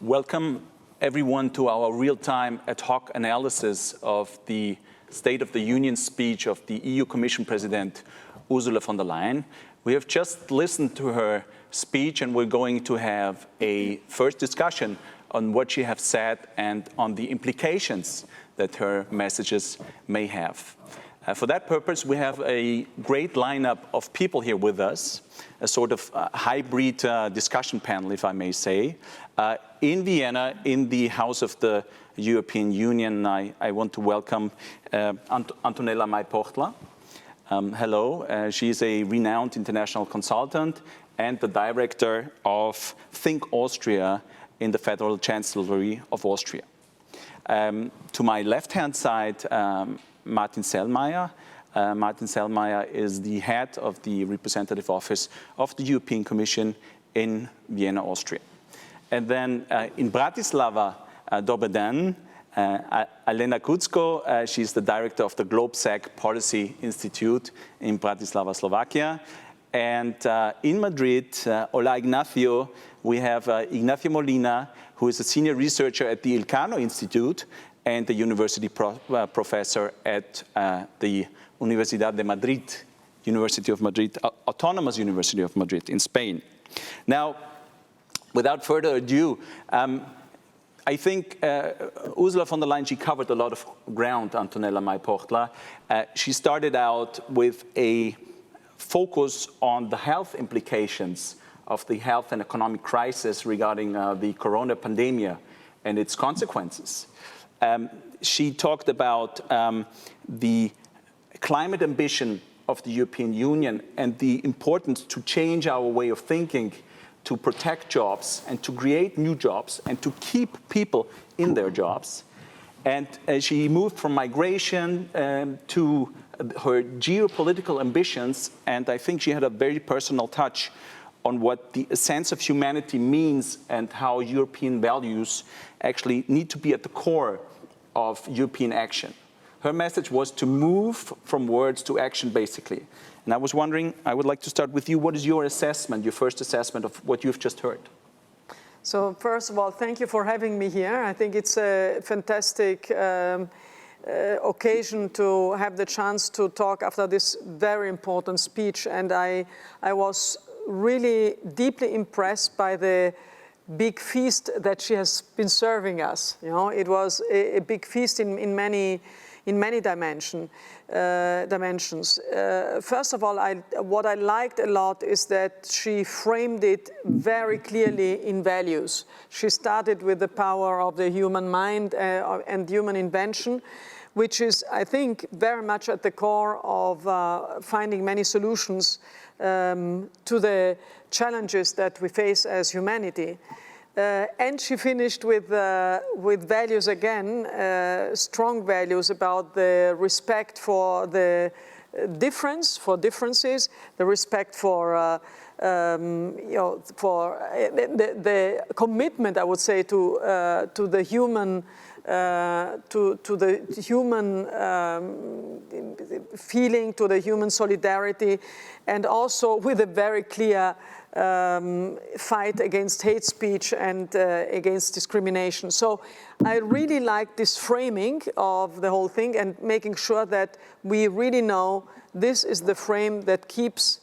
welcome everyone to our real-time ad hoc analysis of the State of the Union speech of the EU Commission President Ursula von der Leyen. We have just listened to her speech and we're going to have a first discussion on what she has said and on the implications that her messages may have. For that purpose, we have a great lineup of people here with us, a sort of hybrid discussion panel, if I may say. In Vienna, in the House of the European Union, I want to welcome Antonella Maiportla. Hello, she's a renowned international consultant and the director of Think Austria in the Federal Chancellery of Austria. To my left-hand side, Martin Selmayr. Martin Selmayr is the head of the representative office of the European Commission in Vienna, Austria. And then in Bratislava, dober den, Alena Kucko, she's the director of the GlobeSec Policy Institute in Bratislava, Slovakia. And in Madrid, hola Ignacio, we have Ignacio Molina, who is a senior researcher at the Elcano Institute and the university professor at the Universidad de Madrid, University of Madrid, Autonomous University of Madrid in Spain. Now, without further ado, I think Ursula von der Leyen, she covered a lot of ground, Antonella Maiportla. She started out with a focus on the health implications of the health and economic crisis regarding the corona pandemic and its consequences. She talked about the climate ambition of the European Union and the importance to change our way of thinking, to protect jobs and to create new jobs and to keep people in their jobs. And she moved from migration to her geopolitical ambitions, and I think she had a very personal touch on what the sense of humanity means and how European values actually need to be at the core of European action. Her message was to move from words to action, basically. And I was wondering, I would like to start with you. What is your assessment, your first assessment of what you've just heard? So first of all, thank you for having me here. I think it's a fantastic occasion to have the chance to talk after this very important speech. And I was really deeply impressed by the big feast that she has been serving us. You know, it was a big feast in many dimensions. First of all, what I liked a lot is that she framed it very clearly in values. She started with the power of the human mind and human invention, which is, I think, very much at the core of finding many solutions to the challenges that we face as humanity. And she finished with values again, strong values about the respect for the differences, the respect for for the commitment, I would say, to the human. To the human feeling, to the human solidarity, and also with a very clear fight against hate speech and against discrimination. So I really like this framing of the whole thing and making sure that we really know this is the frame that keeps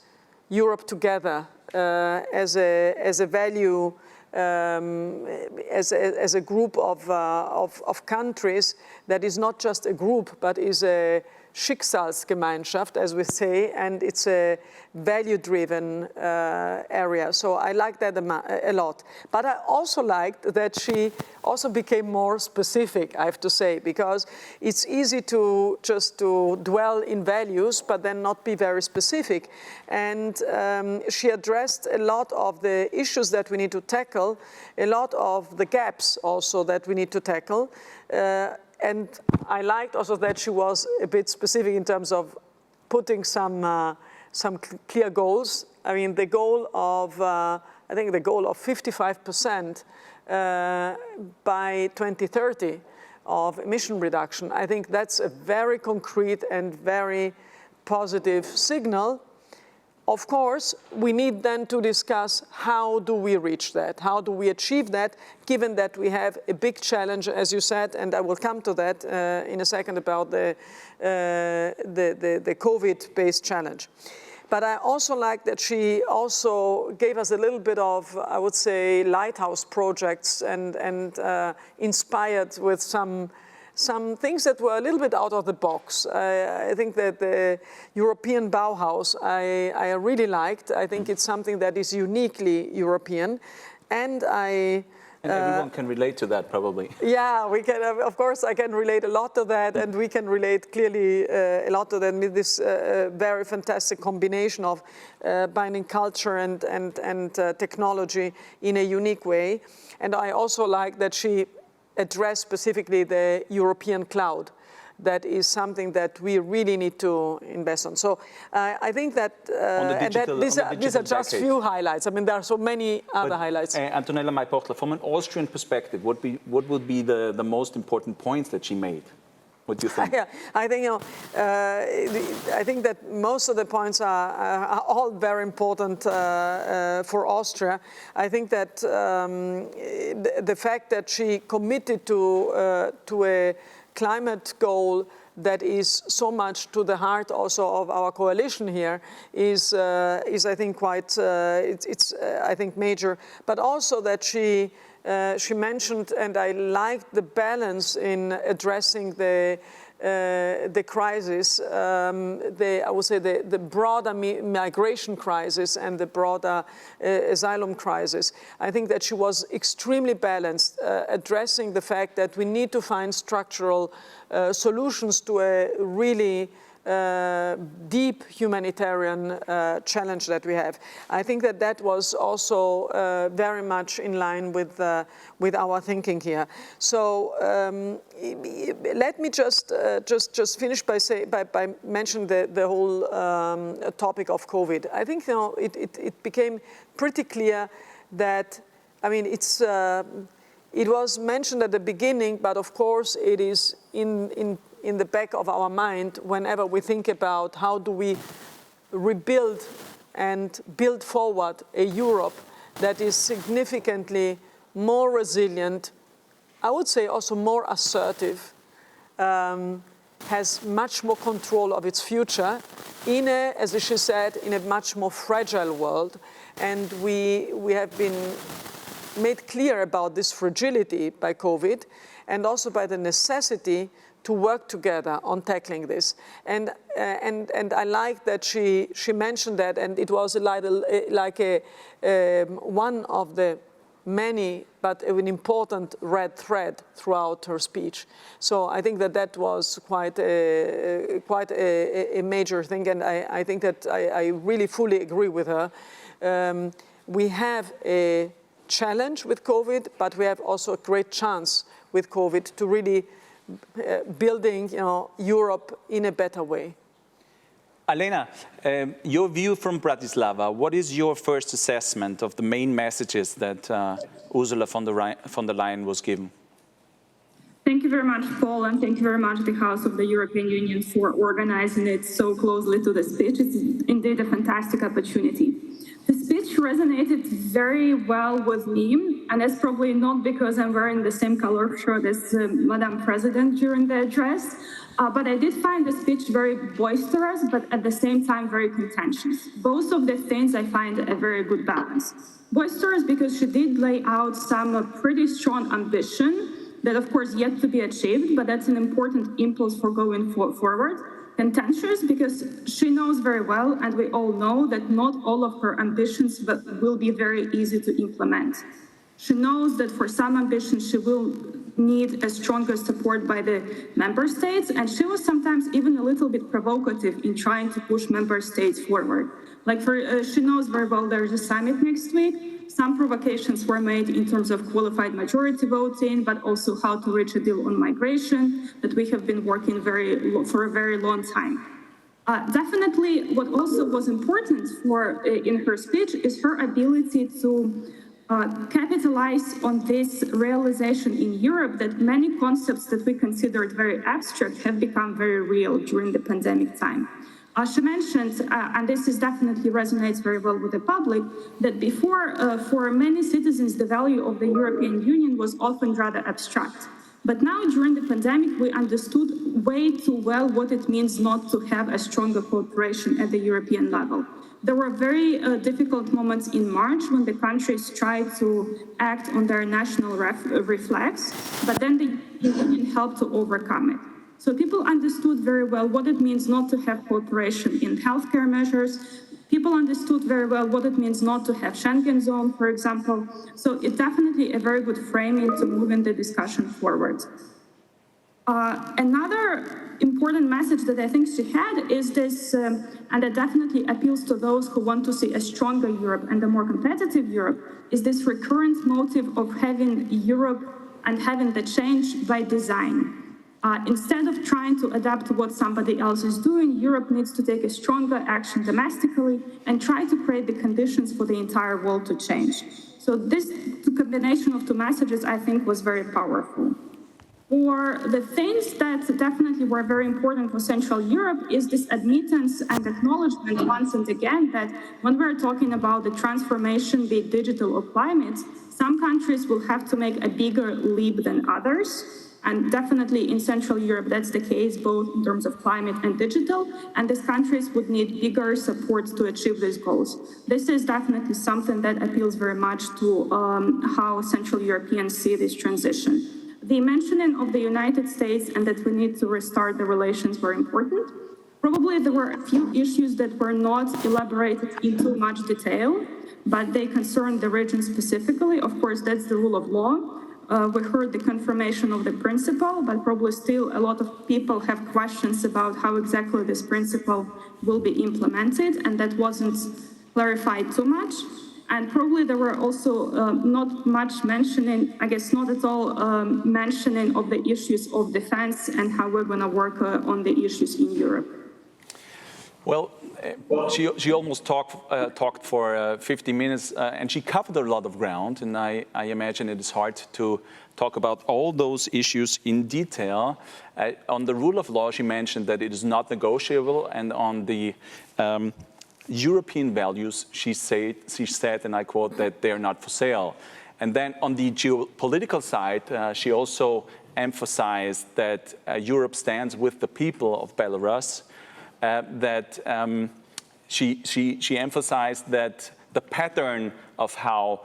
Europe together as a value. As a group of countries that is not just a group, but is a Schicksalsgemeinschaft, as we say, and it's a value-driven area. So I like that a lot. But I also liked that she also became more specific, I have to say, because it's easy to just to dwell in values, but then not be very specific. And she addressed a lot of the issues that we need to tackle, a lot of the gaps also that we need to tackle. And I liked also that she was a bit specific in terms of putting some clear goals. I mean, the goal of, I think the goal of 55% by 2030 of emission reduction. I think that's a very concrete and very positive signal. Of course, we need then to discuss how do we reach that? How do we achieve that, given that we have a big challenge, as you said, and I will come to that in a second about the COVID-based challenge. But I also like that she also gave us a little bit of, I would say, lighthouse projects and inspired with some things that were a little bit out of the box. I think that the European Bauhaus, I really liked. I think it's something that is uniquely European. And everyone can relate to that, probably. Yeah, we can. Of course, I can relate a lot to that, and we can relate clearly a lot to that. With this very fantastic combination of binding culture and technology in a unique way. And I also like that she address specifically the European cloud. That is something that we really need to invest on. So I think that, these are just few highlights. I mean, there are so many other highlights. Antonella Mayportler, from an Austrian perspective, what would be the most important points that she made? What do you think? Yeah, I think, I think that most of the points are all very important for Austria. I think that the fact that she committed to a climate goal that is so much to the heart also of our coalition here is I think quite it's I think major, but also that she mentioned, and I liked the balance in addressing the crisis, I would say the broader migration crisis and the broader asylum crisis. I think that she was extremely balanced, addressing the fact that we need to find structural solutions to a really deep humanitarian challenge that we have. I think that that was also very much in line with our thinking here. So let me just finish by mentioning the whole topic of COVID. I think it became pretty clear that, I mean, it was mentioned at the beginning, but of course it is in the back of our mind whenever we think about how do we rebuild and build forward a Europe that is significantly more resilient, I would say also more assertive, has much more control of its future in a, as she said, in a much more fragile world. And we have been made clear about this fragility by COVID and also by the necessity to work together on tackling this. And I like that she mentioned that, and it was like one of the many, but an important red thread throughout her speech. So I think that was quite a major thing, and I think that I really fully agree with her. We have a challenge with COVID, but we have also a great chance with COVID to really building Europe in a better way. Alena, your view from Bratislava, what is your first assessment of the main messages that Ursula von der Leyen was given? Thank you very much, Paul, and thank you very much, the House of the European Union, for organizing it so closely to the speech. It's indeed a fantastic opportunity. The speech resonated very well with me, and that's probably not because I'm wearing the same color shirt as Madam President during the address, but I did find the speech very boisterous, but at the same time very contentious. Both of the things I find a very good balance. Boisterous because she did lay out some pretty strong ambition that, of course, yet to be achieved, but that's an important impulse for going forward. Contentious because she knows very well, and we all know, that not all of her ambitions will be very easy to implement. She knows that for some ambitions she will need a stronger support by the member states, and she was sometimes even a little bit provocative in trying to push member states forward. Like she knows very well there's a summit next week. Some provocations were made in terms of qualified majority voting, but also how to reach a deal on migration that we have been working for a very long time. Definitely, what also was important in her speech is her ability to capitalize on this realization in Europe that many concepts that we considered very abstract have become very real during the pandemic time. She mentioned, and this is definitely resonates very well with the public, that before, for many citizens, the value of the European Union was often rather abstract. But now, during the pandemic, we understood way too well what it means not to have a stronger cooperation at the European level. There were very difficult moments in March when the countries tried to act on their national reflex, but then the Union helped to overcome it. So people understood very well what it means not to have cooperation in healthcare measures. People understood very well what it means not to have Schengen zone, for example. So it's definitely a very good framing to moving the discussion forward. Another important message that I think she had is this, and that definitely appeals to those who want to see a stronger Europe and a more competitive Europe, is this recurrent motive of having Europe and having the change by design. Instead of trying to adapt to what somebody else is doing, Europe needs to take a stronger action domestically and try to create the conditions for the entire world to change. So this combination of two messages, I think, was very powerful. For the things that definitely were very important for Central Europe is this admittance and acknowledgement once and again that when we're talking about the transformation, be it digital or climate, some countries will have to make a bigger leap than others. And definitely in Central Europe, that's the case, both in terms of climate and digital, and these countries would need bigger support to achieve these goals. This is definitely something that appeals very much to how Central Europeans see this transition. The mentioning of the United States and that we need to restart the relations were important. Probably there were a few issues that were not elaborated in too much detail, but they concern the region specifically. Of course, that's the rule of law. We heard the confirmation of the principle, but probably still a lot of people have questions about how exactly this principle will be implemented, and that wasn't clarified too much. And probably there were also not much mentioning, I guess not at all mentioning of the issues of defense and how we're going to work on the issues in Europe. Well, she almost talked for 50 minutes, and she covered a lot of ground, and I imagine it is hard to talk about all those issues in detail. On the rule of law, she mentioned that it is not negotiable, and on the European values, she said, and I quote, that they are not for sale. And then on the geopolitical side, she also emphasized that Europe stands with the people of Belarus, that she emphasized that the pattern of how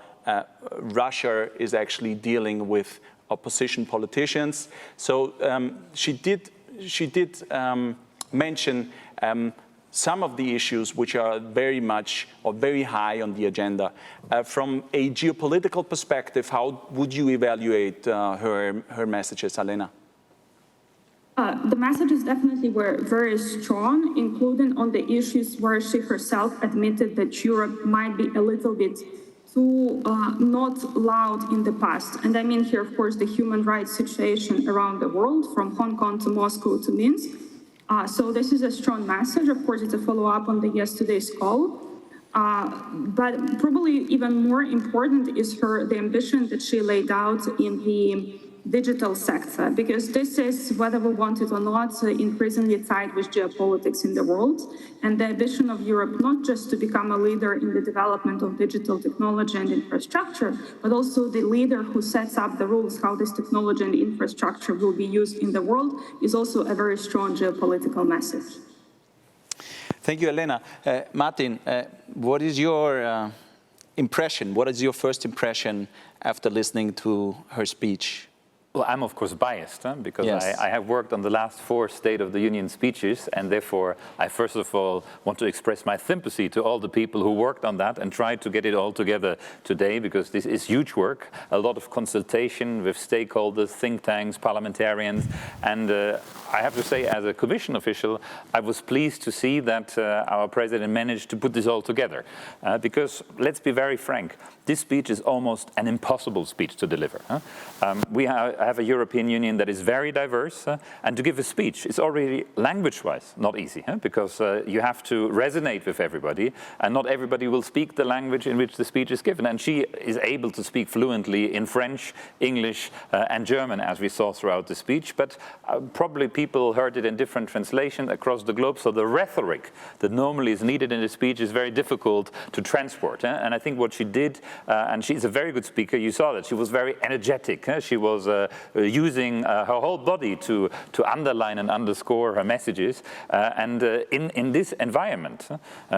Russia is actually dealing with opposition politicians. So she did mention some of the issues which are very much or very high on the agenda. From a geopolitical perspective, how would you evaluate her messages, Alena? The messages definitely were very strong, including on the issues where she herself admitted that Europe might be a little bit too not loud in the past. And I mean here, of course, the human rights situation around the world, from Hong Kong to Moscow to Minsk. So this is a strong message. Of course, it's a follow-up on the yesterday's call. But probably even more important is the ambition that she laid out in the digital sector, because this is, whether we want it or not, increasingly tied with geopolitics in the world. And the ambition of Europe, not just to become a leader in the development of digital technology and infrastructure, but also the leader who sets up the rules how this technology and infrastructure will be used in the world, is also a very strong geopolitical message. Thank you, Elena. Martin, what is your impression? What is your first impression after listening to her speech? Well, I'm of course biased, because yes. I have worked on the last 4 State of the Union speeches, and therefore I first of all want to express my sympathy to all the people who worked on that and tried to get it all together today, because this is huge work, a lot of consultation with stakeholders, think tanks, parliamentarians, and I have to say, as a Commission official, I was pleased to see that our President managed to put this all together, because let's be very frank, this speech is almost an impossible speech to deliver. We have a European Union that is very diverse, and to give a speech is already language-wise not easy, because you have to resonate with everybody, and not everybody will speak the language in which the speech is given. And she is able to speak fluently in French, English, and German, as we saw throughout the speech, but probably people heard it in different translations across the globe, so the rhetoric that normally is needed in the speech is very difficult to transport. And I think what she did, and she's a very good speaker, you saw that she was very energetic. She was using her whole body to underline and underscore her messages. And in this environment,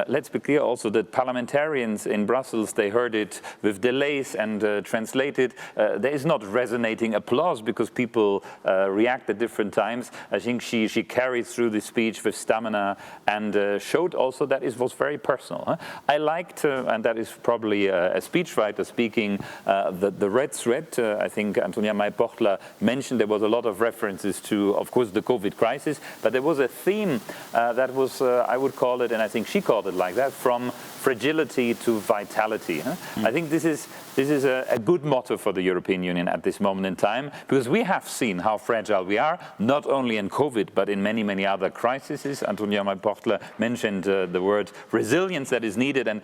let's be clear also that parliamentarians in Brussels, they heard it with delays and translated. There is not resonating applause because people react at different times. I think she carried through the speech with stamina and showed also that it was very personal. I liked, and that is probably a speechwriter speaking, the red thread. I think Antonia May-Portla mentioned there was a lot of references to, of course, the COVID crisis, but there was a theme that was, I would call it, and I think she called it like that, from fragility to vitality. I think this is a good motto for the European Union at this moment in time, because we have seen how fragile we are, not only in COVID, but in many, many other crises. Antonia May-Portla mentioned the word resilience that is needed, and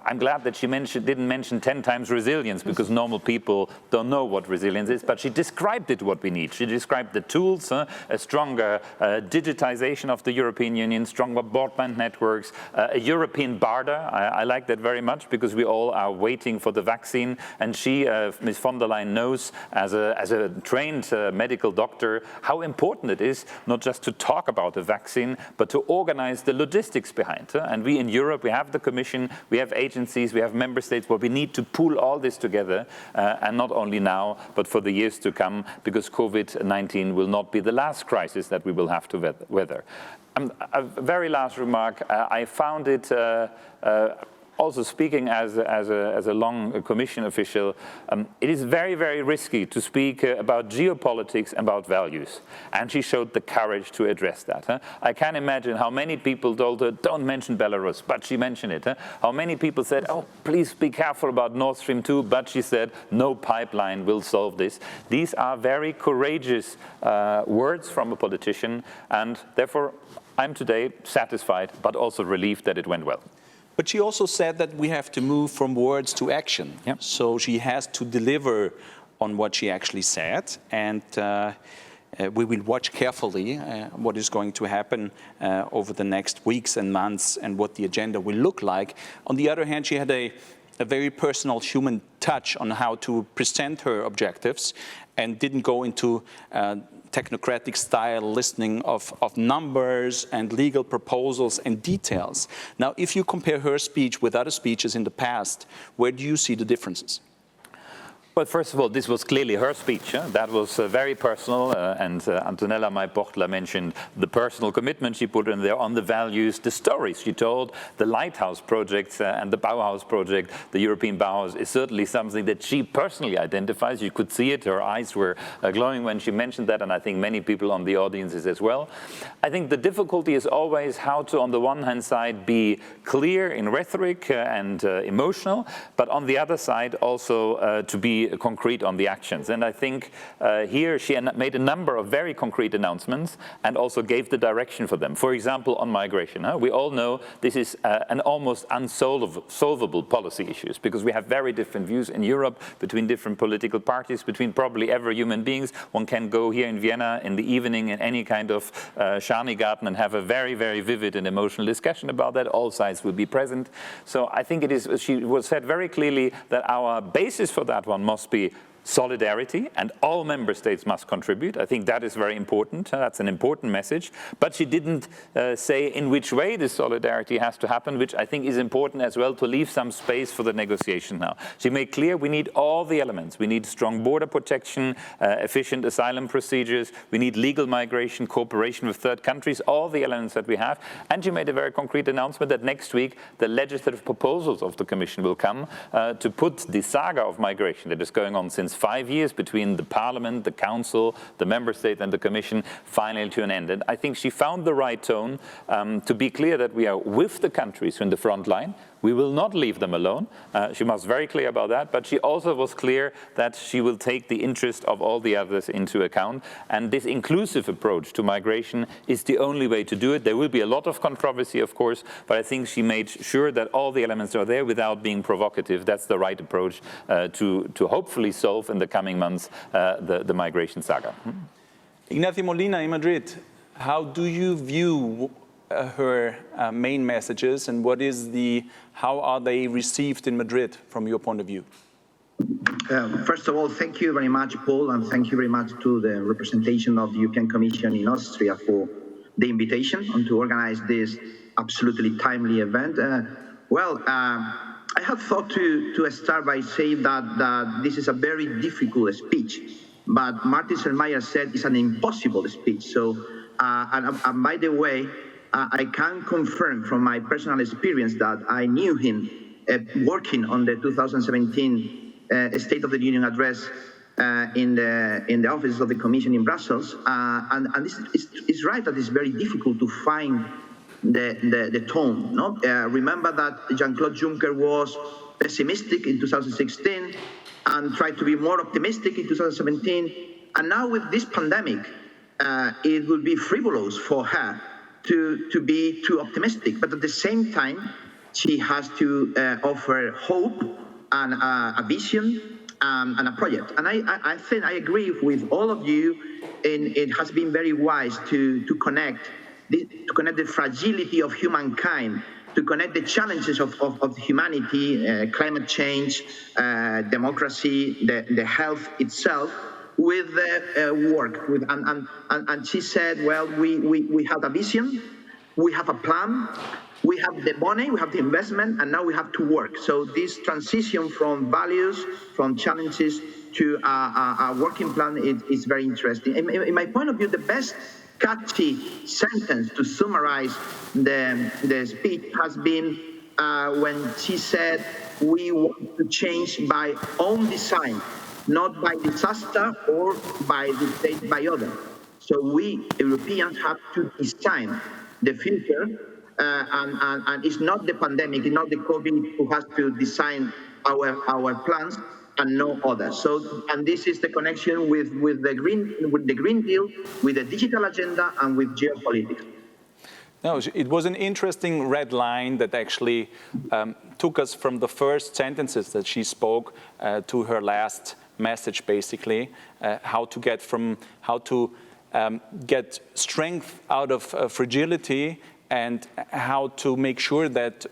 I'm glad that she didn't mention 10 times resilience, because normal people don't know what resilience is, but she described it, what we need. She described the tools, a stronger digitization of the European Union, stronger broadband networks, a European BARDA. I like that very much, because we all are waiting for the vaccine, and she, Ms. von der Leyen, knows as a trained medical doctor how important it is not just to talk about the vaccine, but to organize the logistics behind. And we in Europe, we have the Commission, we have agencies, we have member states, where we need to pool all this together, and not only now, but for the years to come, because COVID-19 will not be the last crisis that we will have to weather. A very last remark, I found it also speaking as a long Commission official, it is very, very risky to speak about geopolitics and about values. And she showed the courage to address that. I can imagine how many people told her, don't mention Belarus, but she mentioned it. How many people said, oh, please be careful about Nord Stream 2, but she said, no pipeline will solve this. These are very courageous words from a politician, and therefore I'm today satisfied, but also relieved that it went well. But she also said that we have to move from words to action. Yep. So she has to deliver on what she actually said. And we will watch carefully what is going to happen over the next weeks and months and what the agenda will look like. On the other hand, she had a very personal human touch on how to present her objectives and didn't go into technocratic style listening of numbers and legal proposals and details. Now, if you compare her speech with other speeches in the past, where do you see the differences? Well, first of all, this was clearly her speech. That was very personal, and Antonella May-Portla mentioned the personal commitment she put in there on the values, the stories she told, the Lighthouse projects and the Bauhaus project. The European Bauhaus is certainly something that she personally identifies. You could see it. Her eyes were glowing when she mentioned that, and I think many people on the audiences as well. I think the difficulty is always how to, on the one hand side, be clear in rhetoric and emotional, but on the other side also to be concrete on the actions. And I think here she made a number of very concrete announcements and also gave the direction for them. For example, on migration. We all know this is an almost unsolvable policy issues, because we have very different views in Europe between different political parties, between probably every human beings. One can go here in Vienna in the evening in any kind of Schanigarten and have a very, very vivid and emotional discussion about that. All sides will be present. So I think it is, she was said very clearly that our basis for that one must be solidarity, and all member states must contribute. I think that is very important. That's an important message. But she didn't say in which way this solidarity has to happen, which I think is important as well, to leave some space for the negotiation now. She made clear we need all the elements. We need strong border protection, efficient asylum procedures. We need legal migration, cooperation with third countries, all the elements that we have. And she made a very concrete announcement that next week the legislative proposals of the Commission will come to put the saga of migration that is going on since 5 years between the Parliament, the Council, the Member State and the Commission finally to an end. And I think she found the right tone to be clear that we are with the countries in the front line. We will not leave them alone. She was very clear about that, but she also was clear that she will take the interest of all the others into account. And this inclusive approach to migration is the only way to do it. There will be a lot of controversy, of course, but I think she made sure that all the elements are there without being provocative. That's the right approach to hopefully solve in the coming months the migration saga. Ignacio Molina in Madrid, how do you view her main messages, and how are they received in Madrid from your point of view? First of all, thank you very much, Paul, and thank you very much to the representation of the European Commission in Austria for the invitation and to organize this absolutely timely event. I have thought to start by saying that this is a very difficult speech, but Martin Selmayr said it's an impossible speech. So, and by the way, I can confirm from my personal experience that I knew him working on the 2017 State of the Union address in the office of the Commission in Brussels. And this is right that it's very difficult to find the tone. No? Remember that Jean-Claude Juncker was pessimistic in 2016 and tried to be more optimistic in 2017. And now with this pandemic, it would be frivolous for her to be too optimistic, but at the same time, she has to offer hope and a vision and a project. And I think I agree with all of you, and it has been very wise to connect the fragility of humankind, to connect the challenges of humanity, climate change, democracy, the health itself, with work. And she said, well, we have a vision, we have a plan, we have the money, we have the investment, and now we have to work. So this transition from values, from challenges to a working plan is very interesting. In my point of view, the best catchy sentence to summarize the speech has been when she said, we want to change by own design, not by disaster or by dictate by others. So we Europeans have to design the future, and it's not the pandemic, it's not the COVID who has to design our plans and no others. So, and this is the connection with the Green Deal, with the digital agenda, and with geopolitics. No, it was an interesting red line that actually took us from the first sentences that she spoke to her last message, basically, how to get strength out of fragility, and how to make sure that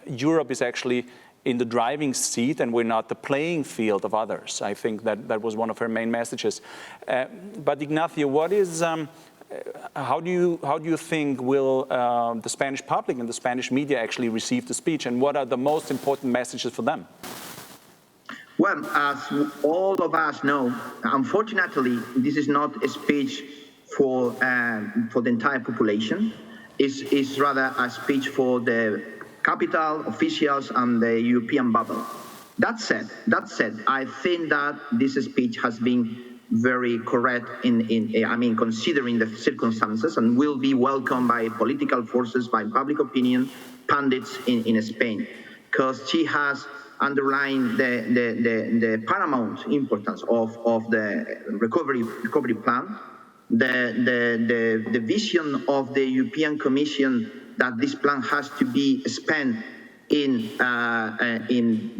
Europe is actually in the driving seat and we're not the playing field of others. I think that was one of her main messages. But Ignacio, how do you think will the Spanish public and the Spanish media actually receive the speech, and what are the most important messages for them? Well, as all of us know, unfortunately, this is not a speech for the entire population. It's rather a speech for the capital officials and the European bubble. That said, I think that this speech has been very correct considering the circumstances, and will be welcomed by political forces, by public opinion, pundits in Spain, because she has underlined the paramount importance of the recovery plan, the vision of the European Commission that this plan has to be spent in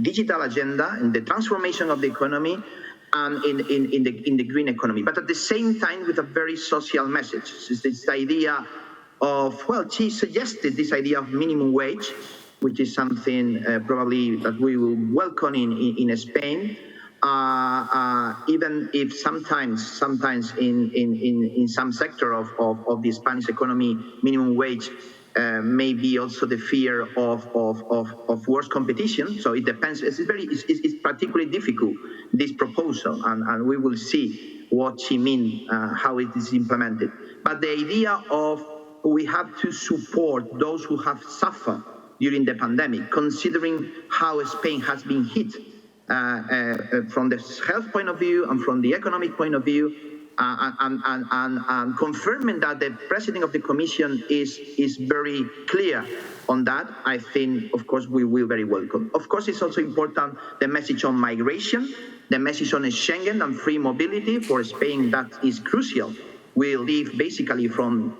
digital agenda, in the transformation of the economy, and in the green economy. But at the same time, with a very social message. It's this idea of, well, she suggested this idea of minimum wage, which is something probably that we will welcome in Spain. Even if sometimes in some sector of the Spanish economy, minimum wage may be also the fear of worse competition. So it depends. It's particularly difficult, this proposal, and we will see what she means, how it is implemented. But the idea of we have to support those who have suffered during the pandemic, considering how Spain has been hit from the health point of view and from the economic point of view, and confirming that the President of the Commission is very clear on that, I think, of course, we will very welcome. Of course, it's also important the message on migration, the message on Schengen and free mobility for Spain, that is crucial. We live basically from,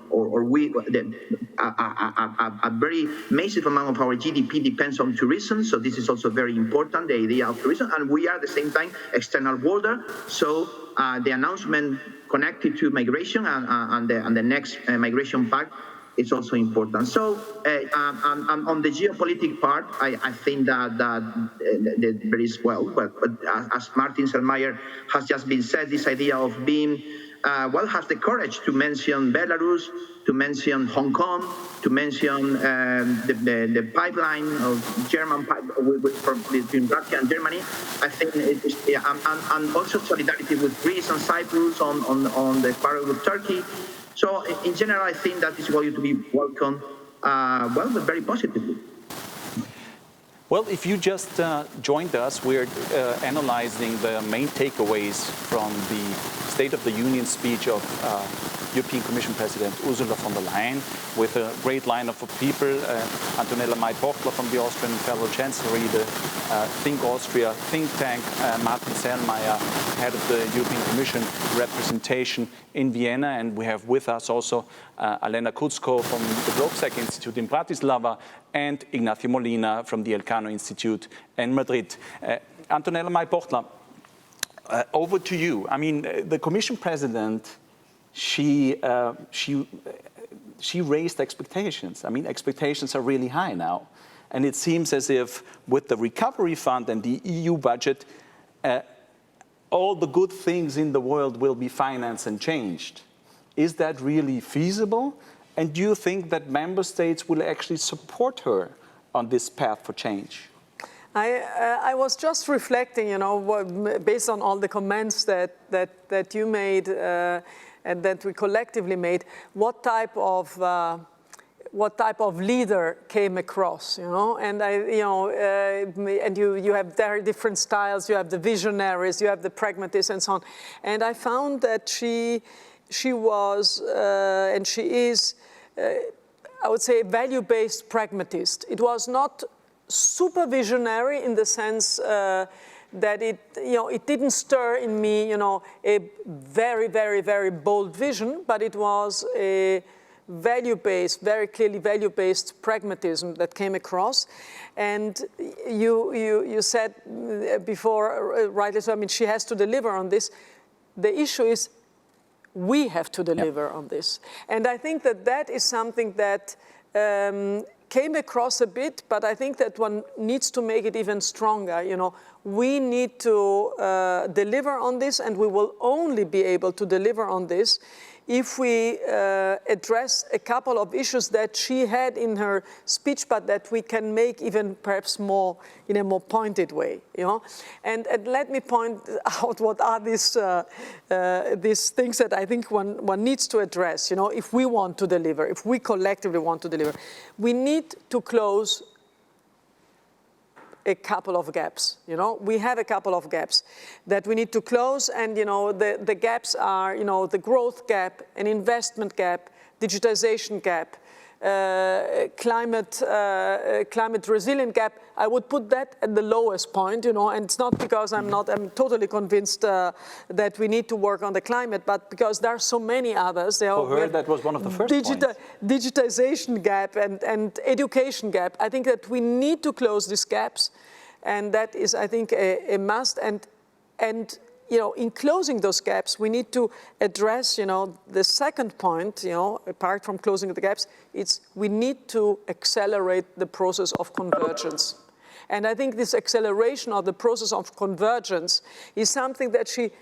a very massive amount of our GDP depends on tourism, so this is also very important, the idea of tourism, and we are at the same time external border, so the announcement connected to migration and the next migration pact is also important. So on the geopolitical part, I think that there is, well, but as Martin Selmayr has just been said, this idea of being, has the courage to mention Belarus, to mention Hong Kong, to mention the pipeline of German between Russia and Germany. I think it is, and also solidarity with Greece and Cyprus on the part with Turkey. So in general, I think that is going to be welcomed, but very positively. Well, if you just joined us, we're analyzing the main takeaways from the State of the Union speech of European Commission President Ursula von der Leyen, with a great lineup of people, Antonella May-Bochtler from the Austrian Federal Chancellery, the Think Austria think tank, Martin Selmayr, head of the European Commission representation in Vienna, and we have with us also Alena Kucko from the Globsec Institute in Bratislava, and Ignacio Molina from the Elcano Institute in Madrid. Antonella May-Bochtler, over to you. I mean, the Commission President, she raised expectations. I mean, expectations are really high now. And it seems as if with the Recovery Fund and the EU budget, all the good things in the world will be financed and changed. Is that really feasible? And do you think that member states will actually support her on this path for change? I was just reflecting, you know, based on all the comments that you made and that we collectively made, what type of leader came across, you know? And and you have very different styles. You have the visionaries, you have the pragmatists, and so on. And I found that she was and she is, I would say, a value-based pragmatist. It was not super visionary in the sense that it didn't stir in me, a very, very, very bold vision, but it was a value-based, very clearly value-based pragmatism that came across. And you said before, rightly so, I mean, she has to deliver on this. The issue is we have to deliver on this. And I think that is something that came across a bit, but I think that one needs to make it even stronger. We need to deliver on this, and we will only be able to deliver on this if we address a couple of issues that she had in her speech, but that we can make even perhaps more in a more pointed way. And let me point out what are these things that I think one needs to address. If we want to deliver, if we collectively want to deliver, we need to close a couple of gaps. We have a couple of gaps that we need to close, and the gaps are the growth gap, an investment gap, digitization gap, climate resilient gap. I would put that at the lowest point, and it's not because I'm totally convinced that we need to work on the climate, but because there are so many others. For her, that was one of the first points. Digitization gap and education gap. I think that we need to close these gaps, and that is, I think, a must. And in closing those gaps, we need to address, the second point, apart from closing the gaps, it's we need to accelerate the process of convergence. And I think this acceleration of the process of convergence is something that she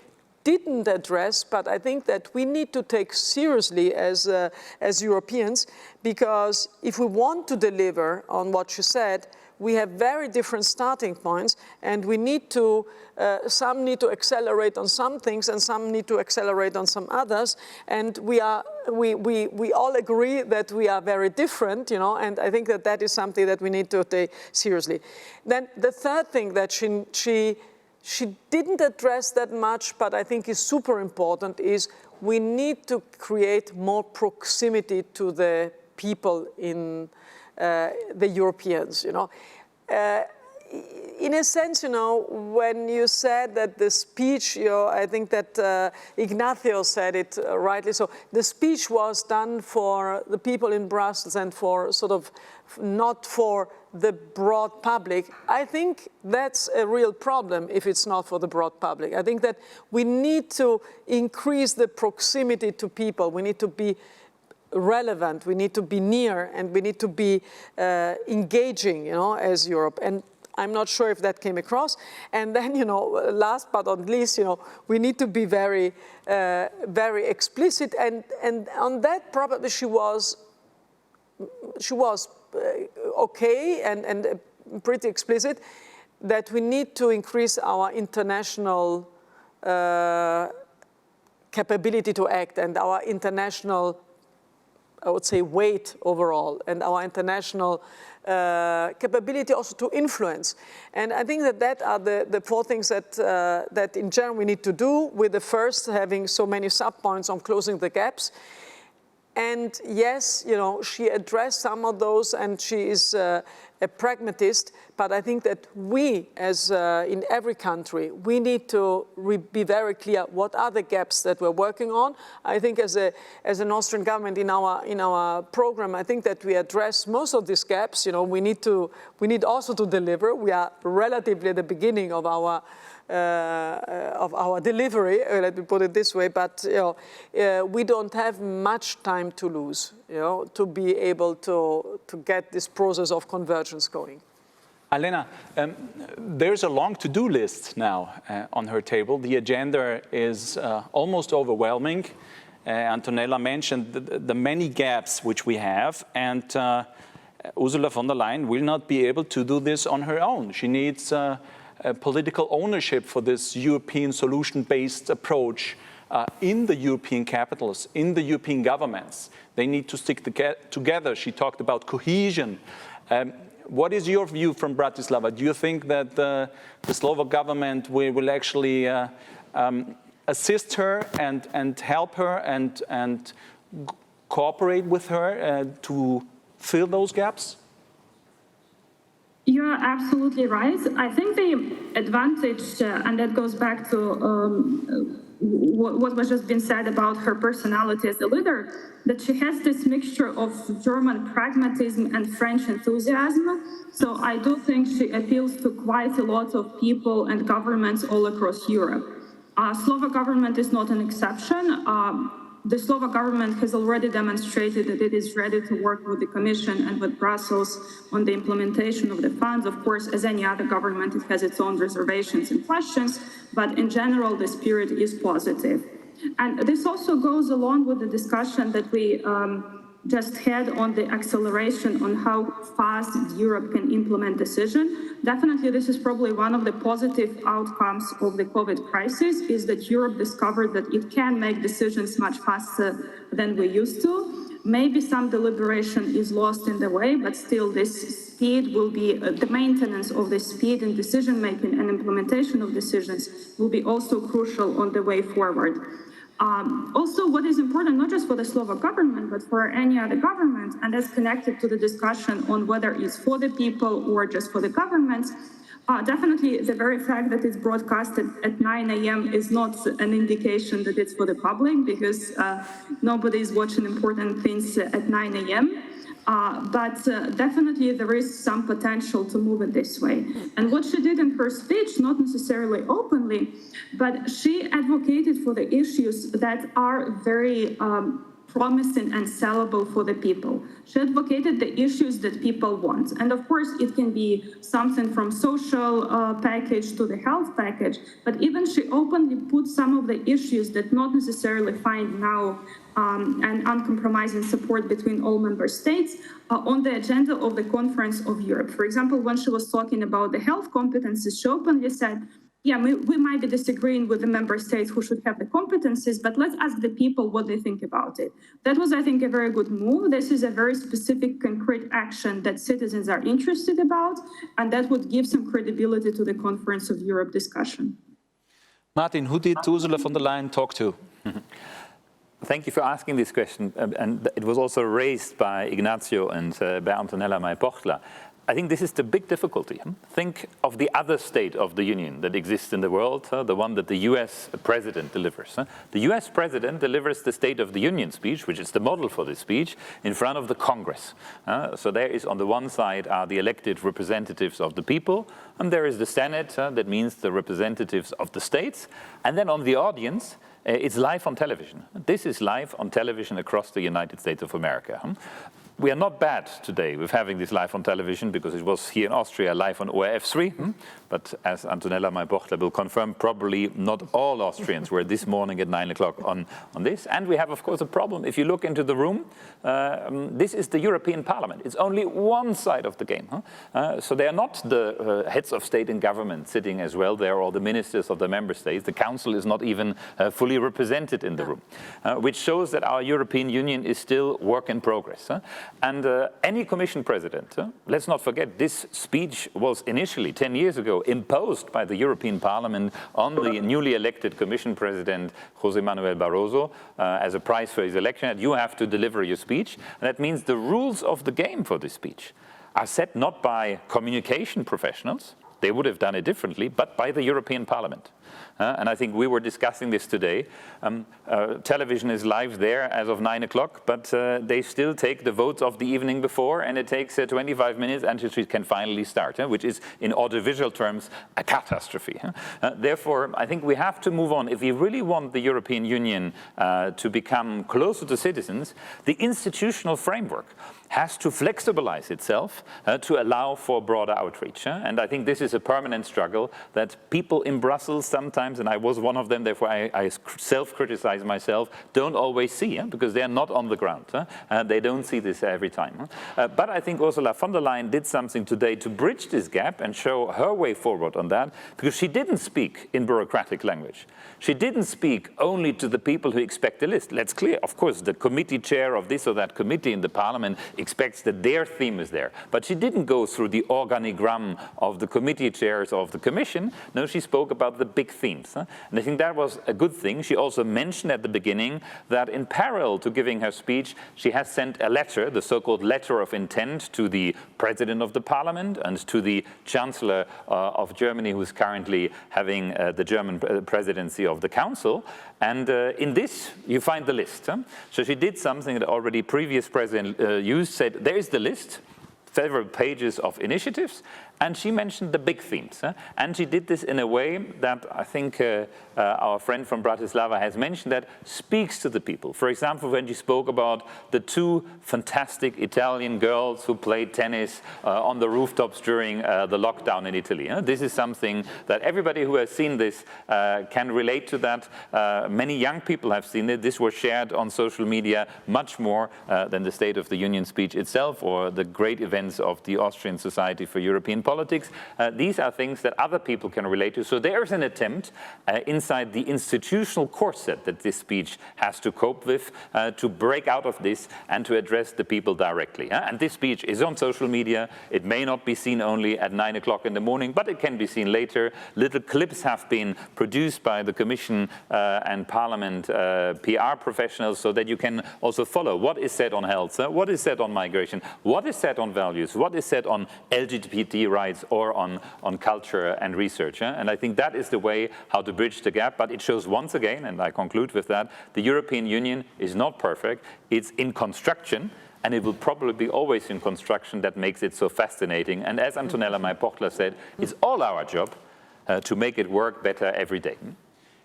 didn't address, but I think that we need to take seriously as Europeans, because if we want to deliver on what she said, we have very different starting points, and we need to, some need to accelerate on some things, and some need to accelerate on some others. And we all agree that we are very different, and I think that is something that we need to take seriously. Then the third thing that she didn't address that much, but I think is super important, is we need to create more proximity to the people in the Europeans, in a sense, when you said that the speech, I think that Ignacio said it rightly so, the speech was done for the people in Brussels and for sort of not for the broad public. I think that's a real problem if it's not for the broad public. I think that we need to increase the proximity to people. We need to be relevant, we need to be near, and we need to be engaging, as Europe. And I'm not sure if that came across. And then, last but not least, we need to be very, very explicit. And on that, probably she was okay and pretty explicit that we need to increase our international capability to act and our international, I would say, weight overall, and our international capability also to influence. And I think that are the four things that in general we need to do, with the first having so many sub-points on closing the gaps. And yes, she addressed some of those, and she is a pragmatist, but I think that we, as in every country, we need to be very clear what are the gaps that we're working on. I think as an Austrian government in our program, I think that we address most of these gaps. We need also to deliver. We are relatively at the beginning of our delivery, let me put it this way, but we don't have much time to lose, to be able to get this process of convergence going. Alena, there's a long to-do list now on her table. The agenda is almost overwhelming. Antonella mentioned the many gaps which we have, and Ursula von der Leyen will not be able to do this on her own. She needs political ownership for this European solution-based approach in the European capitals, in the European governments. They need to stick together. She talked about cohesion. What is your view from Bratislava? Do you think that the Slovak government will actually assist her and help her and cooperate with her to fill those gaps? You're absolutely right. I think the advantage, and that goes back to what was just been said about her personality as a leader, that she has this mixture of German pragmatism and French enthusiasm. So I do think she appeals to quite a lot of people and governments all across Europe. Slovak government is not an exception. The Slovak government has already demonstrated that it is ready to work with the Commission and with Brussels on the implementation of the funds. Of course, as any other government, it has its own reservations and questions, but in general, the spirit is positive. And this also goes along with the discussion that we just had on the acceleration on how fast Europe can implement decision. Definitely, this is probably one of the positive outcomes of the COVID crisis, is that Europe discovered that it can make decisions much faster than we used to. Maybe some deliberation is lost in the way, but still this speed will be, the maintenance of the speed in decision-making and implementation of decisions will be also crucial on the way forward. Also, what is important, not just for the Slovak government, but for any other government, and that's connected to the discussion on whether it's for the people or just for the government, definitely the very fact that it's broadcasted at 9 a.m. is not an indication that it's for the public, because nobody is watching important things at 9 a.m. But definitely there is some potential to move it this way. And what she did in her speech, not necessarily openly, but she advocated for the issues that are very promising and sellable for the people. She advocated the issues that people want. And of course, it can be something from social package to the health package, but even she openly put some of the issues that not necessarily find now an uncompromising support between all member states on the agenda of the Conference of Europe. For example, when she was talking about the health competencies, she openly said, yeah, we might be disagreeing with the member states who should have the competencies, but let's ask the people what they think about it. That was, I think, a very good move. This is a very specific, concrete action that citizens are interested about, and that would give some credibility to the Conference of Europe discussion. Martin, who did Ursula von der Leyen talk to? Thank you for asking this question, and it was also raised by Ignacio and by Antonella Mai-Pochtler. I think this is the big difficulty. Think of the other state of the Union that exists in the world, the one that the US president delivers. The US president delivers the State of the Union speech, which is the model for this speech, in front of the Congress. So there is, on the one side, are the elected representatives of the people, and there is the Senate, that means the representatives of the states. And then on the audience, it's live on television. This is live on television across the United States of America. We are not bad today with having this live on television because it was here in Austria live on ORF3. But as Antonella Mai-Pochtler will confirm, probably not all Austrians were this morning at 9 o'clock on this. And we have, of course, a problem. If you look into the room, this is the European Parliament. It's only one side of the game. So they are not the heads of state and government sitting as well there, or the ministers of the member states. The council is not even fully represented in the room, which shows that our European Union is still work in progress. And any Commission president, let's not forget, this speech was initially, 10 years ago, imposed by the European Parliament on the newly elected Commission President, José Manuel Barroso, as a prize for his election. You have to deliver your speech. And that means the rules of the game for this speech are set not by communication professionals, they would have done it differently, but by the European Parliament. And I think we were discussing this today. Television is live there as of 9 o'clock, but they still take the votes of the evening before, and it takes 25 minutes until it can finally start, which is, in audiovisual terms, a catastrophe. Therefore, I think we have to move on. If we really want the European Union to become closer to citizens, the institutional framework has to flexibilize itself to allow for broader outreach. And I think this is a permanent struggle that people in Brussels sometimes, and I was one of them, therefore I self-criticize myself, don't always see, because they're not on the ground. They don't see this every time. But I think Ursula von der Leyen did something today to bridge this gap and show her way forward on that, because she didn't speak in bureaucratic language. She didn't speak only to the people who expect a list. Let's clear, of course, the committee chair of this or that committee in the parliament expects that their theme is there. But she didn't go through the organigram of the committee chairs of the commission. No, she spoke about the big themes. And I think that was a good thing. She also mentioned at the beginning that in parallel to giving her speech, she has sent a letter, the so-called letter of intent, to the president of the parliament and to the chancellor of Germany, who is currently having the German presidency of the council. And in this, you find the list. So she did something that already previous president used, said, there is the list, several pages of initiatives, and she mentioned the big themes. And she did this in a way that I think our friend from Bratislava has mentioned, that speaks to the people. For example, when she spoke about the two fantastic Italian girls who played tennis on the rooftops during the lockdown in Italy. This is something that everybody who has seen this can relate to that. Many young people have seen it. This was shared on social media much more than the State of the Union speech itself or the great events of the Austrian Society for European Politics. These are things that other people can relate to. So there is an attempt inside the institutional corset that this speech has to cope with to break out of this and to address the people directly. And this speech is on social media. It may not be seen only at 9 o'clock in the morning, but it can be seen later. Little clips have been produced by the Commission and Parliament PR professionals so that you can also follow what is said on health, what is said on migration, what is said on values, what is said on LGBT rights or on culture and research. And I think that is the way how to bridge the gap. But it shows once again, and I conclude with that, the European Union is not perfect. It's in construction, and it will probably be always in construction. That makes it so fascinating. And as Antonella Mai-Pochtler said, it's all our job to make it work better every day.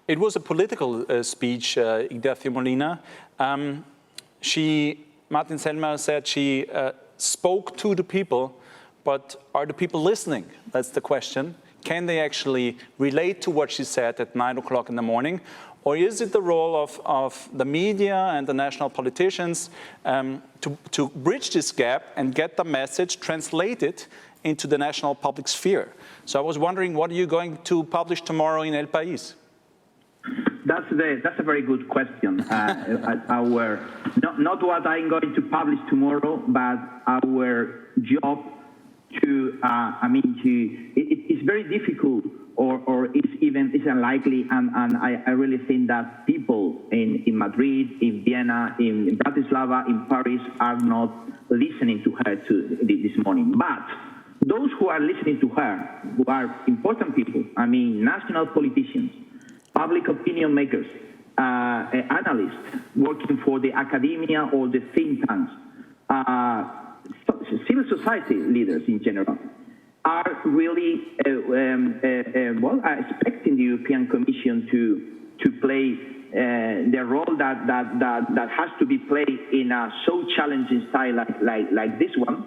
It was a political speech, Ignacio Molina. Martin Selmayr said she spoke to the people, but are the people listening? That's the question. Can they actually relate to what she said at 9 o'clock in the morning? Or is it the role of the media and the national politicians to bridge this gap and get the message translated into the national public sphere. So I was wondering, what are you going to publish tomorrow in El País? That's a very good question. Not what I'm going to publish tomorrow, but our job to, it's very difficult, or it's unlikely, and I really think that people in Madrid, in Vienna, in Bratislava, in Paris are not listening to her this morning. But those who are listening to her, who are important people, national politicians, public opinion makers, analysts working for the academia or the think tanks, civil society leaders in general, are really expecting the European Commission to play the role that has to be played in a so challenging style like this one.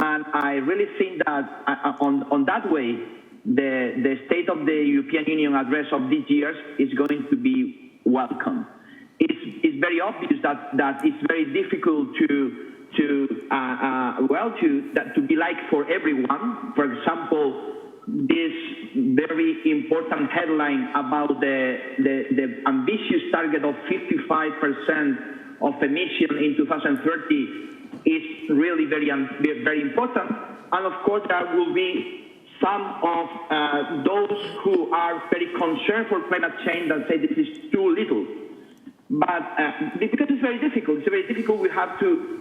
And I really think that on that way, the State of the European Union address of this year is going to be welcome. It's very obvious that it's very difficult to be liked for everyone. For example, this very important headline about the ambitious target of 55% of emission in 2030 is really very important. And of course, there will be some of those who are very concerned for climate change that say this is too little. But because it's very difficult, we have to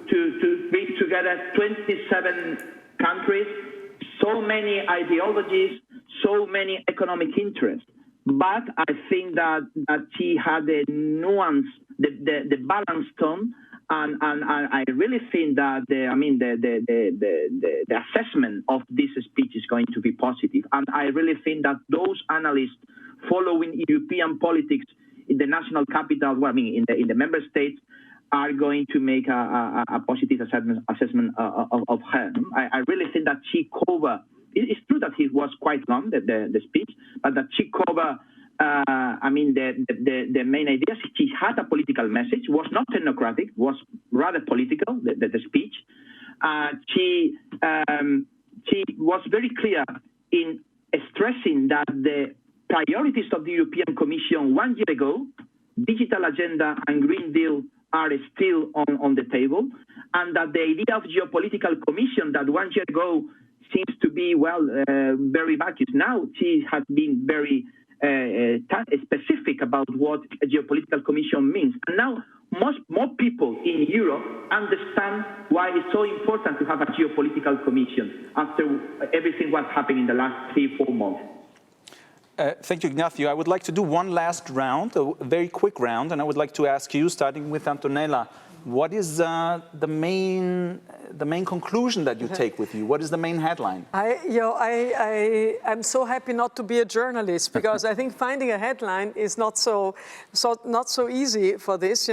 bring together 27 countries, so many ideologies, so many economic interests. But I think that she had the nuance, the balanced tone, and I really think that the assessment of this speech is going to be positive. And I really think that those analysts following European politics in the national capital, in the member states, are going to make a positive assessment of her. I really think that she covered. It's true that it was quite long, the speech, but that she covered. The main ideas. She had a political message. Was not technocratic. Was rather political. The speech. She was very clear in stressing that the priorities of the European Commission 1 year ago, digital agenda and Green Deal, are still on the table, and that the idea of geopolitical commission that 1 year ago seems to be very vacuous. Now she has been very specific about what a geopolitical commission means, and now more people in Europe understand why it's so important to have a geopolitical commission after everything what's happened in the last 3-4 months. Thank you, Ignacio. I would like to do one last round, a very quick round, and I would like to ask you, starting with Antonella, what is the main conclusion that you take with you? What is the main headline? I'm so happy not to be a journalist, because I think finding a headline is not so easy for this,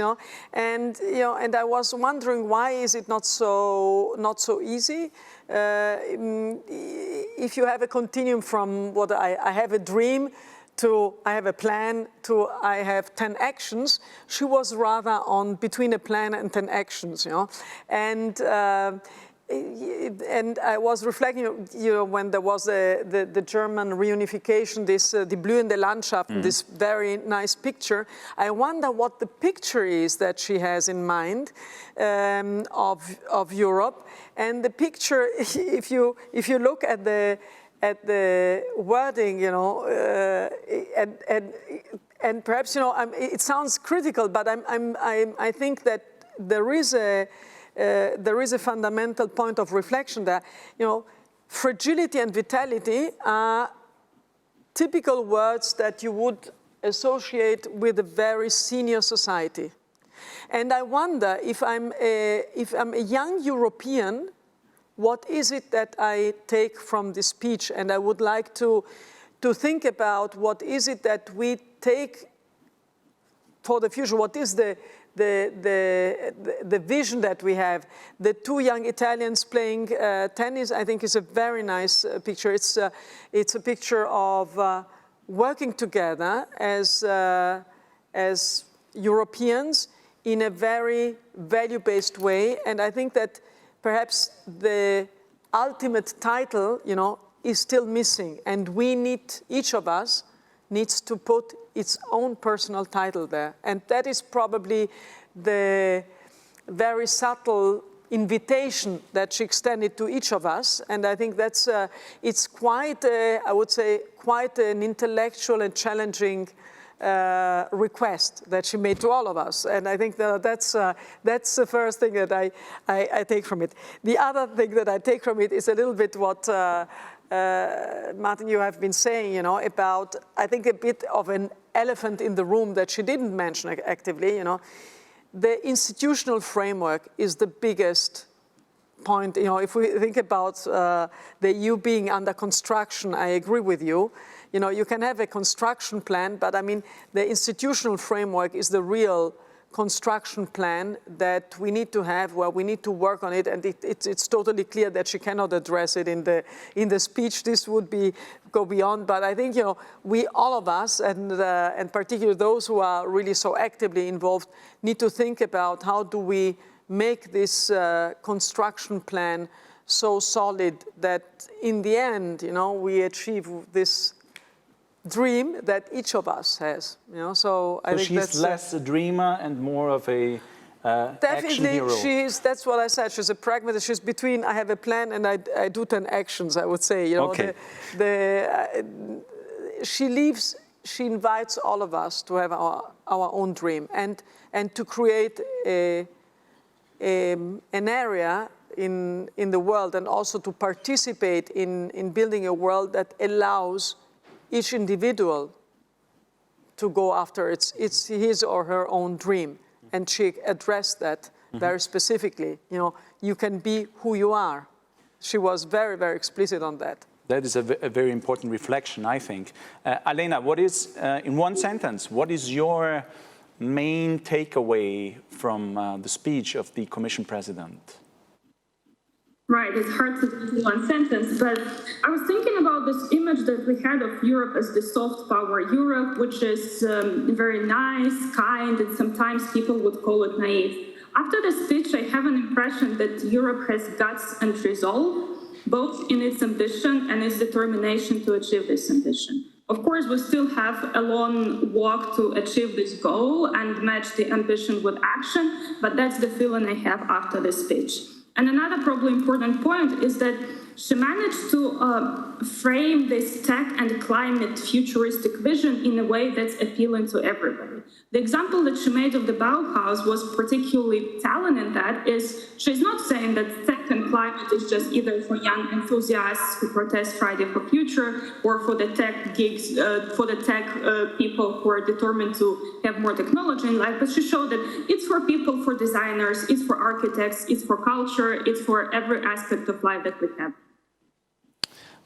And I was wondering, why is it not so easy? If you have a continuum from what I have a dream to I have a plan to I have 10 actions, she was rather between a plan and 10 actions, And I was reflecting, when there was the German reunification, this Die blühende Landschaft, this very nice picture. I wonder what the picture is that she has in mind of Europe. And the picture, if you look at the wording, and perhaps it sounds critical, but I think that there is a fundamental point of reflection there. Fragility and vitality are typical words that you would associate with a very senior society. And I wonder, if I'm a young European, what is it that I take from this speech? And I would like to think about what is it that we take for the future. What is the vision that we have? The two young Italians playing tennis, I think, is a very nice picture. It's a picture of working together as Europeans in a very value-based way. And I think that perhaps the ultimate title, is still missing. And each of us needs to put its own personal title there. And that is probably the very subtle invitation that she extended to each of us. And I think that's, it's quite, I would say, quite an intellectual and challenging request that she made to all of us. And I think that's the first thing that I take from it. The other thing that I take from it is a little bit what Martin, you have been saying, about, I think, a bit of an elephant in the room that she didn't mention actively, The institutional framework is the biggest point. If we think about the EU being under construction, I agree with you. You can have a construction plan, but I mean, the institutional framework is the real construction plan that we need to have, where we need to work on it, and it's totally clear that she cannot address it in the speech. This would go beyond, but I think we, all of us, and particularly those who are really so actively involved, need to think about how do we make this construction plan so solid that in the end, we achieve this dream that each of us has. So I think she's less a dreamer and more of a action hero. Definitely, that's what I said. She's a pragmatist. She's between I have a plan and I do 10 actions, I would say. Okay. She invites all of us to have our own dream and to create an area in the world, and also to participate in building a world that allows each individual to go after his or her own dream. And she addressed that very specifically. You can be who you are. She was very, very explicit on that. That is a very important reflection, I think. Alena, what is, in one sentence, what is your main takeaway from the speech of the Commission President? Right, it's hard to do one sentence, but I was thinking about this image that we had of Europe as the soft power Europe, which is very nice, kind, and sometimes people would call it naive. After the speech, I have an impression that Europe has guts and resolve, both in its ambition and its determination to achieve this ambition. Of course, we still have a long walk to achieve this goal and match the ambition with action, but that's the feeling I have after the speech. And another probably important point is that she managed to frame this tech and climate futuristic vision in a way that's appealing to everybody. The example that she made of the Bauhaus was particularly telling in that is she's not saying that tech and climate is just either for young enthusiasts who protest Friday for Future or for the tech geeks, for the tech people who are determined to have more technology in life, but she showed that it's for people, for designers, it's for architects, it's for culture, it's for every aspect of life that we have.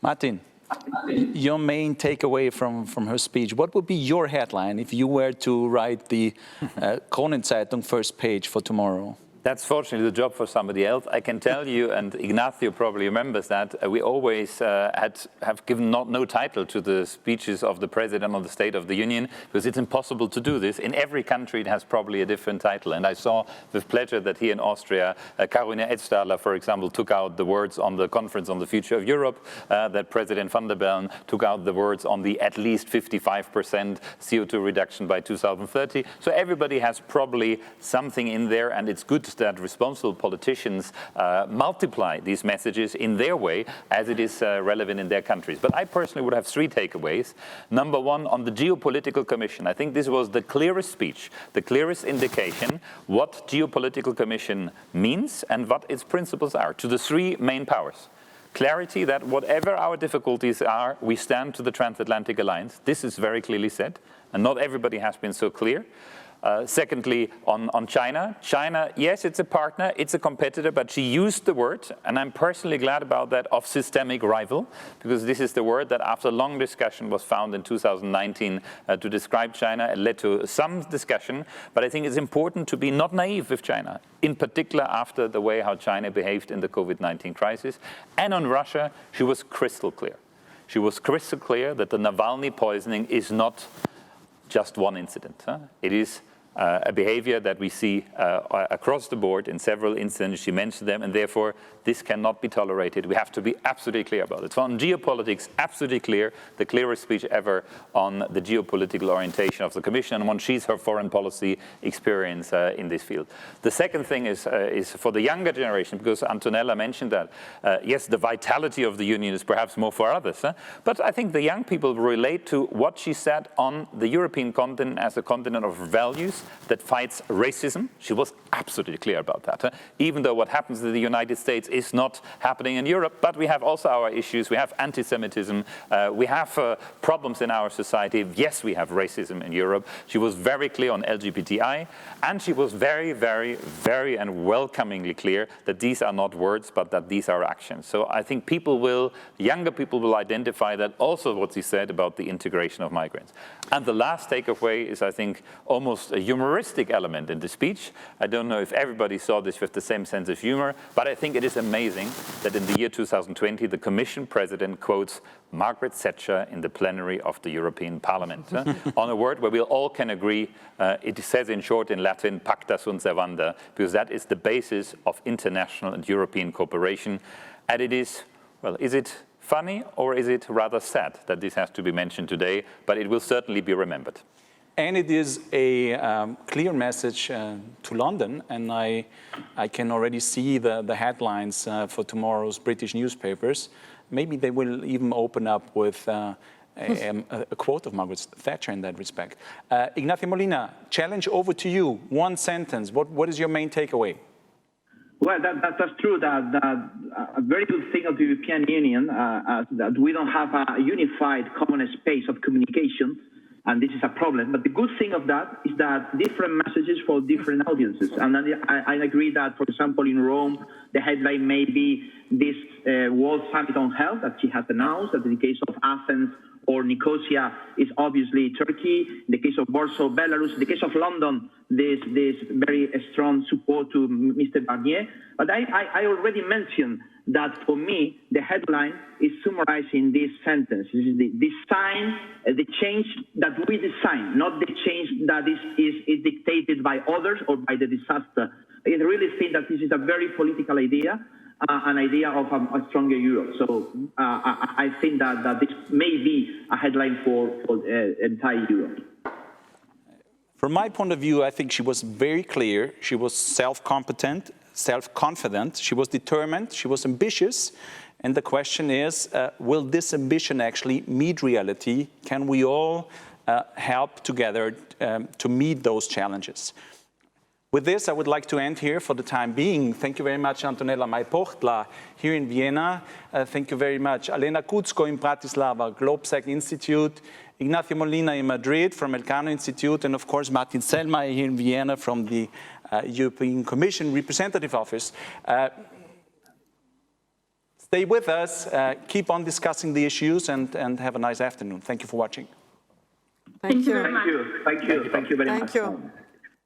Martin, your main takeaway from her speech, what would be your headline if you were to write the Kronenzeitung first page for tomorrow? That's fortunately the job for somebody else. I can tell you, and Ignacio probably remembers that, we always have given no title to the speeches of the President of the State of the Union, because it's impossible to do this. In every country it has probably a different title. And I saw with pleasure that here in Austria, Caroline Edstadler, for example, took out the words on the Conference on the Future of Europe, that President van der Bellen took out the words on the at least 55% CO2 reduction by 2030. So everybody has probably something in there, and it's good that responsible politicians multiply these messages in their way as it is relevant in their countries. But I personally would have three takeaways. Number one, on the Geopolitical Commission, I think this was the clearest speech, the clearest indication what Geopolitical Commission means and what its principles are to the three main powers. Clarity that whatever our difficulties are, we stand to the transatlantic alliance. This is very clearly said, and not everybody has been so clear. Secondly, on China. China, yes, it's a partner, it's a competitor, but she used the word, and I'm personally glad about that, of systemic rival, because this is the word that after long discussion was found in 2019 to describe China. It led to some discussion, but I think it's important to be not naive with China, in particular after the way how China behaved in the COVID-19 crisis. And on Russia, she was crystal clear. She was crystal clear that the Navalny poisoning is not just one incident. It is a behavior that we see across the board in several instances. She mentioned them, and therefore this cannot be tolerated. We have to be absolutely clear about it. So on geopolitics, absolutely clear, the clearest speech ever on the geopolitical orientation of the Commission and on her foreign policy experience in this field. The second thing is for the younger generation, because Antonella mentioned that, yes, the vitality of the Union is perhaps more for others, but I think the young people relate to what she said on the European continent as a continent of values that fights racism. She was absolutely clear about that. Even though what happens in the United States is not happening in Europe, but we have also our issues. We have anti-Semitism. We have problems in our society. Yes, we have racism in Europe. She was very clear on LGBTI, and she was very, very, very and welcomingly clear that these are not words, but that these are actions. So I think younger people will identify that also what she said about the integration of migrants. And the last takeaway is, I think, almost a humoristic element in the speech. I don't know if everybody saw this with the same sense of humor, but I think it is amazing that in the year 2020, the Commission President quotes Margaret Thatcher in the plenary of the European Parliament on a word where we all can agree. It says in short in Latin, pacta sunt servanda, because that is the basis of international and European cooperation. And it is, well, is it funny or is it rather sad that this has to be mentioned today? But it will certainly be remembered. And it is a clear message to London, and I can already see the headlines for tomorrow's British newspapers. Maybe they will even open up with a quote of Margaret Thatcher in that respect. Ignacio Molina, challenge over to you. One sentence. What is your main takeaway? Well, that's true. That a very good thing of the European Union that we don't have a unified common space of communication. And this is a problem. But the good thing of that is that different messages for different audiences. And I agree that, for example, in Rome, the headline may be this World Summit on Health that she has announced, that in the case of Athens or Nicosia is obviously Turkey. In the case of Warsaw, Belarus. In the case of London, this very strong support to Mr. Barnier. But I already mentioned that for me, the headline is summarizing this sentence. This is the design, the change that we design, not the change that is dictated by others or by the disaster. I really think that this is a very political idea, an idea of a stronger Europe. So I think that this may be a headline for entire Europe. From my point of view, I think she was very clear. She was self-competent, self-confident, she was determined, she was ambitious. And the question is, will this ambition actually meet reality? Can we all help together to meet those challenges? With this, I would like to end here for the time being. Thank you very much, Antonella Maiportla, here in Vienna. Thank you very much, Alena Kucko in Bratislava, GlobeSec Institute, Ignacio Molina in Madrid from Elcano Institute, and of course, Martin Selmayr here in Vienna from the European Commission Representative Office. Stay with us, keep on discussing the issues, and have a nice afternoon. Thank you for watching. Thank you very much. Thank you very much. Thank you.